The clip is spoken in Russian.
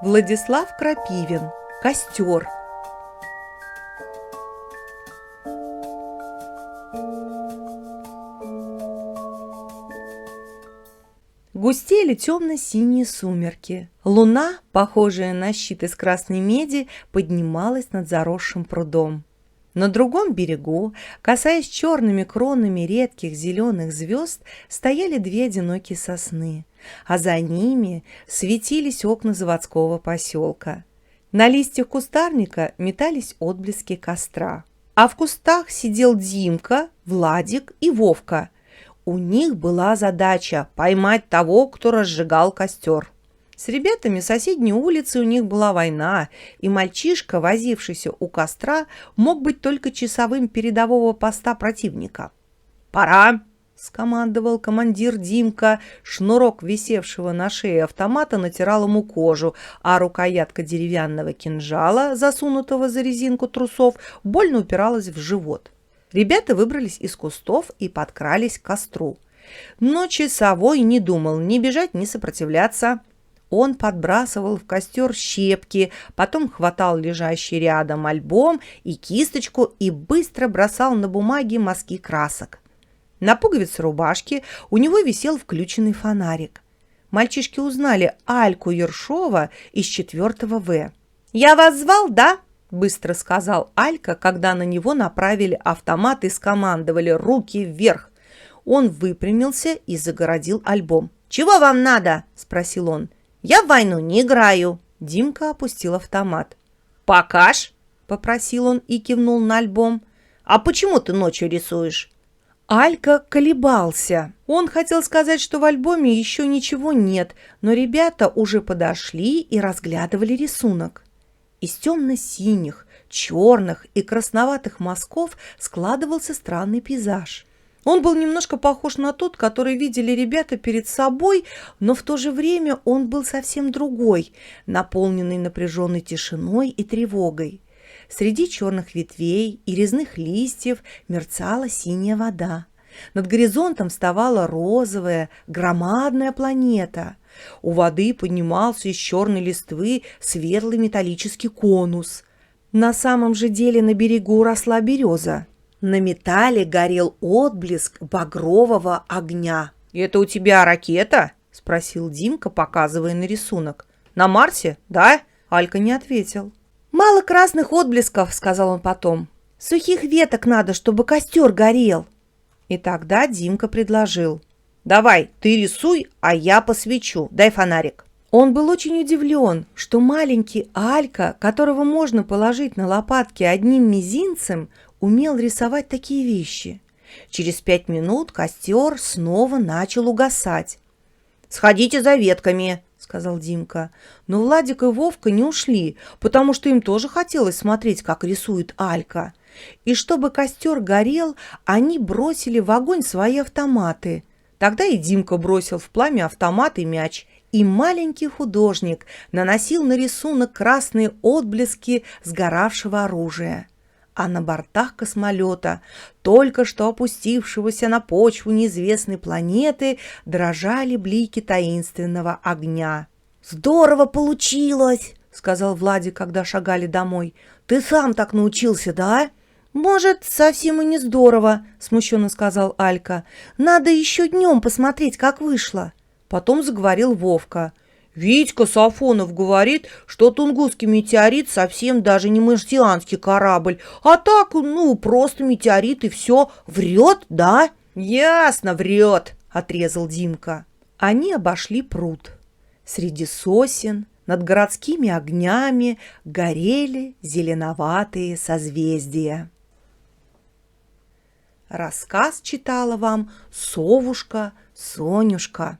Владислав Крапивин. Костер. Густели темно-синие сумерки. Луна, похожая на щит из красной меди, поднималась над заросшим прудом. На другом берегу, касаясь черными кронами редких зеленых звезд, стояли две одинокие сосны, а за ними светились окна заводского поселка. На листьях кустарника метались отблески костра. А в кустах сидел Димка, Владик и Вовка. У них была задача поймать того, кто разжигал костер. С ребятами соседней улицы у них была война, и мальчишка, возившийся у костра, мог быть только часовым передового поста противника. «Пора!» — скомандовал командир Димка. Шнурок висевшего на шее автомата натирал ему кожу, а рукоятка деревянного кинжала, засунутого за резинку трусов, больно упиралась в живот. Ребята выбрались из кустов и подкрались к костру. Но часовой не думал ни бежать, ни сопротивляться. Он подбрасывал в костер щепки, потом хватал лежащий рядом альбом и кисточку и быстро бросал на бумаге мазки красок. На пуговице рубашки у него висел включенный фонарик. Мальчишки узнали Альку Ершова из 4 В. «Я вас звал, да?» — быстро сказал Алька, когда на него направили автомат и скомандовали «руки вверх». Он выпрямился и загородил альбом. «Чего вам надо?» — спросил он. «Я в войну не играю». Димка опустил автомат. «Покаж?» — попросил он и кивнул на альбом. «А почему ты ночью рисуешь?» Алька колебался. Он хотел сказать, что в альбоме еще ничего нет, но ребята уже подошли и разглядывали рисунок. Из темно-синих, черных и красноватых мазков складывался странный пейзаж. Он был немножко похож на тот, который видели ребята перед собой, но в то же время он был совсем другой, наполненный напряженной тишиной и тревогой. Среди черных ветвей и резных листьев мерцала синяя вода. Над горизонтом вставала розовая, громадная планета. У воды поднимался из черной листвы светлый металлический конус. На самом же деле на берегу росла береза. На металле горел отблеск багрового огня. «Это у тебя ракета?» — спросил Димка, показывая на рисунок. «На Марсе, да?» Алька не ответил. «Мало красных отблесков», — сказал он потом. «Сухих веток надо, чтобы костер горел». И тогда Димка предложил. «Давай, ты рисуй, а я посвечу. Дай фонарик». Он был очень удивлен, что маленький Алька, которого можно положить на лопатки одним мизинцем, умел рисовать такие вещи. Через 5 минут костер снова начал угасать. «Сходите за ветками», — сказал Димка. Но Владик и Вовка не ушли, потому что им тоже хотелось смотреть, как рисует Алька. И чтобы костер горел, они бросили в огонь свои автоматы. Тогда и Димка бросил в пламя автомат и мяч. И маленький художник наносил на рисунок красные отблески сгоравшего оружия. А на бортах космолета, только что опустившегося на почву неизвестной планеты, дрожали блики таинственного огня. «Здорово получилось!» — сказал Владик, когда шагали домой. «Ты сам так научился, да?» «Может, совсем и не здорово», — смущенно сказал Алька. «Надо еще днем посмотреть, как вышло». Потом заговорил Вовка. «Витька Сафонов говорит, что Тунгусский метеорит совсем даже не марсианский корабль, а так, просто метеорит и все. Врет, да?» «Ясно, врет», — отрезал Димка. Они обошли пруд. Среди сосен, над городскими огнями горели зеленоватые созвездия. Рассказ читала вам совушка Сонюшка.